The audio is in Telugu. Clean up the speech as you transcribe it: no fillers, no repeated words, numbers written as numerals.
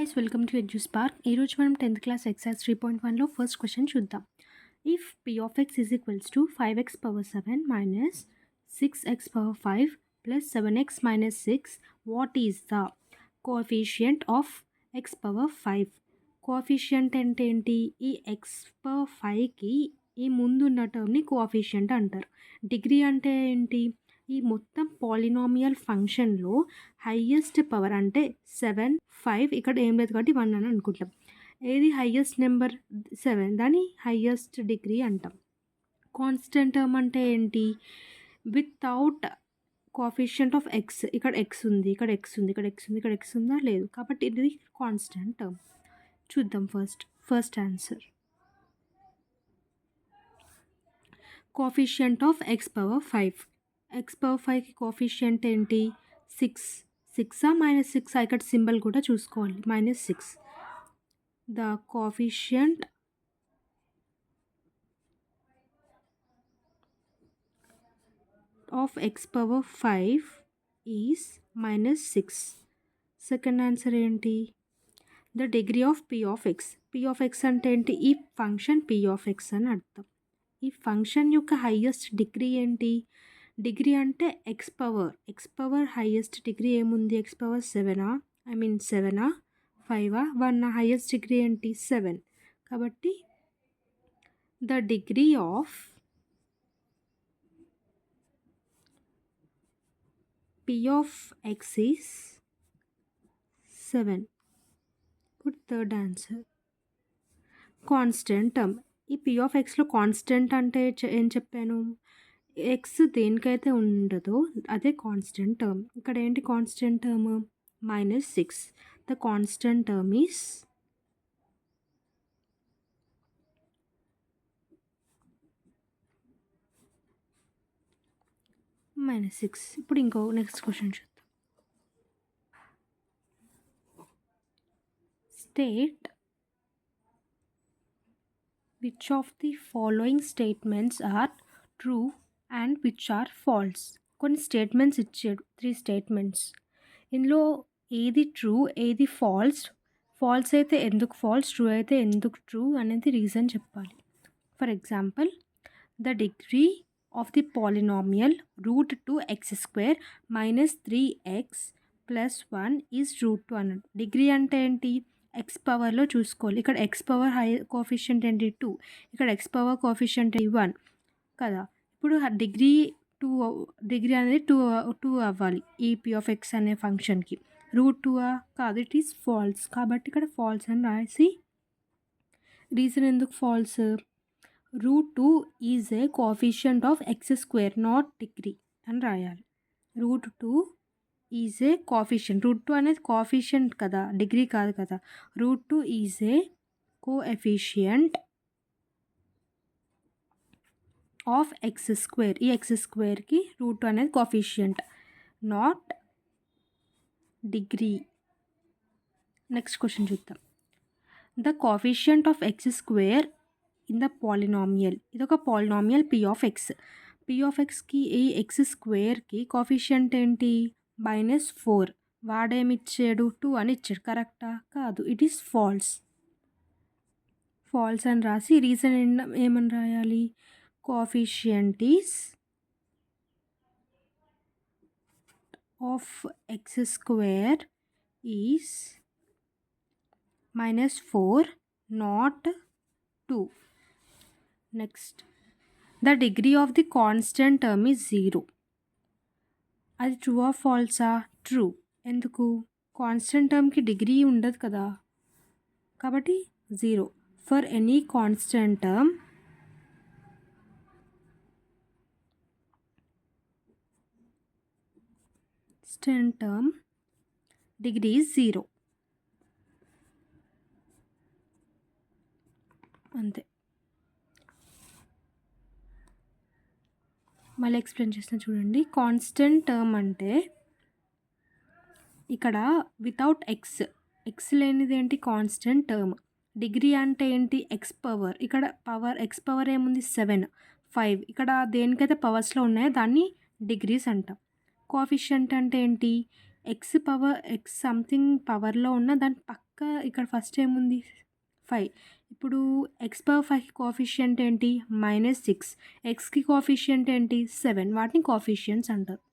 Guys welcome to ఎడ్యూస్పార్క్. ఈరోజు మనం 10th క్లాస్ ఎక్సైజ్ 3.1లో ఫస్ట్ క్వశ్చన్ చూద్దాం. If p of x is equals to 5x power 7 minus 6x power 5 plus 7x minus 6, what is the coefficient of x power 5? Coefficient అంటే ఏంటి? ఈ ఎక్స్ పవర్ 5కి ఈ ముందున్న టర్మ్ని కోఎఫిషియంట్ అంటారు. డిగ్రీ అంటే ఏంటి? ఈ మొత్తం పాలినామియల్ ఫంక్షన్లో హైయెస్ట్ పవర్ అంటే 7, 5 ఇక్కడ ఏం లేదు కాబట్టి 1 అని అనుకుంటాం. ఏది హైయెస్ట్ నెంబర్? 7, దాని హైయెస్ట్ డిగ్రీ అంటాం. కాన్స్టెంట్ టర్మ్ అంటే ఏంటి? Without coefficient of X. ఇక్కడ ఎక్స్ ఉంది, ఇక్కడ ఎక్స్ ఉంది, ఇక్కడ ఎక్స్ ఉంది, ఇక్కడ ఎక్స్ ఉందా? లేదు, కాబట్టి ఇది కాన్స్టెంట్ టర్మ్. చూద్దాం first answer. Coefficient of x power 5. X power 5కి కోఎఫిషియంట్ ఏంటి? 6. 6 -6 ఇక్కడ సింబల్ కూడా చూసుకోవాలి. -6. The coefficient of x power 5 is -6. Second answer ఏంటి? The degree of p of x. p of x అంటే ఏంటి? ఈ ఫంక్షన్ p ఆఫ్ x అని అర్థం. ఈ ఫంక్షన్ యొక్క హైయెస్ట్ డిగ్రీ ఏంటి? డిగ్రీ అంటే ఎక్స్ పవర్ హైయెస్ట్ డిగ్రీ ఏముంది? ఎక్స్ పవర్ 7 7 5 1 హైయెస్ట్ డిగ్రీ ఏంటి? 7. కాబట్టి the degree of p of x is 7. ఇప్పుడు థర్డ్ ఆన్సర్. Constant term. ఈ p ఆఫ్ xలో కాన్స్టెంట్ అంటే ఏం చెప్పాను? ఎక్స్ దేనికైతే ఉండదో అదే కాన్స్టెంట్ టర్మ్. ఇక్కడ ఏంటి constant term? -6. The constant term is -6. ఇప్పుడు ఇంకో నెక్స్ట్ క్వశ్చన్ చూద్దాం. State which of the following statements are true and which are false. కొన్ని స్టేట్మెంట్స్ ఇచ్చాడు, 3 స్టేట్మెంట్స్. ఇందులో ఏది ట్రూ, ఏది ఫాల్స్, ఫాల్స్ అయితే ఎందుకు ఫాల్స్, ట్రూ అయితే ఎందుకు ట్రూ అనేది రీజన్ చెప్పాలి. For example, the degree of the polynomial √2x² - 3x + 1 is √2 అన్నాడు. డిగ్రీ అంటే ఏంటి? ఎక్స్ పవర్లో చూసుకోవాలి. ఇక్కడ ఎక్స్ పవర్ కోఎఫిషియంట్ ఏంటి? 2. ఇక్కడ ఎక్స్ పవర్ కోఎఫిషియంట్ 1 కదా. ఇప్పుడు డిగ్రీ అనేది 2 అవ్వాలి ఈ p ఆఫ్ x అనే ఫంక్షన్కి. √2 కాదు, ఇట్ ఈస్ ఫాల్స్. కాబట్టి ఇక్కడ ఫాల్స్ అని రాసి, రీజన్ ఎందుకు false? √2 is a coefficient of x², not degree అని రాయాలి. √2 ఈజ్ ఏ కోఎఫిషియంట్. √2 అనేది కోఎఫిషియంట్ కదా, డిగ్రీ కాదు కదా. √2 is a coefficient of x². ఈ x²కి √2 అనేది coefficient, not degree. Next question చూద్దాం. The coefficient of x² in the polynomial. ఇది ఒక polynomial p of x. p of xకి ఈ x²కి కోఎఫిషియంట్ ఏంటి? -4. వాడేమిచ్చాడు? 2 అని ఇచ్చాడు. కరెక్టా? కాదు, ఇట్ ఈస్ ఫాల్స్. ఫాల్స్ అని రాసి రీజన్ ఏమని రాయాలి? Coefficient is of x² is -4, not 2. Next, the degree of the constant term is 0. అది ట్రూ ఆర్ ఫాల్సా? ట్రూ. ఎందుకు? కాన్స్టెంట్ టర్మ్కి డిగ్రీ ఉండదు కదా, కాబట్టి 0. For any constant term degree is 0. అంతే. మళ్ళీ ఎక్స్ప్లెయిన్ చేసిన చూడండి. కాన్స్టెంట్ టర్మ్ అంటే ఇక్కడ వితౌట్ ఎక్స్ లేనిది ఏంటి? Constant term. డిగ్రీ అంటే ఏంటి? X power. ఇక్కడ ఎక్స్ పవర్ ఏముంది? 7, 5. ఇక్కడ దేనికైతే పవర్స్లో ఉన్నాయో దాన్ని డిగ్రీస్ అంటాం. కోఎఫిషియంట్ అంటే ఏంటి? ఎక్స్ సంథింగ్ పవర్లో ఉన్న దాని పక్క ఇక్కడ ఫస్ట్ ఏముంది 5. ఇప్పుడు x/5కి కోఎఫిషియంట్ ఏంటి? -6. xకి కోఎఫిషియంట్ ఏంటి? 7. వాటిని కోఎఫిషియంట్స్ అంటారు.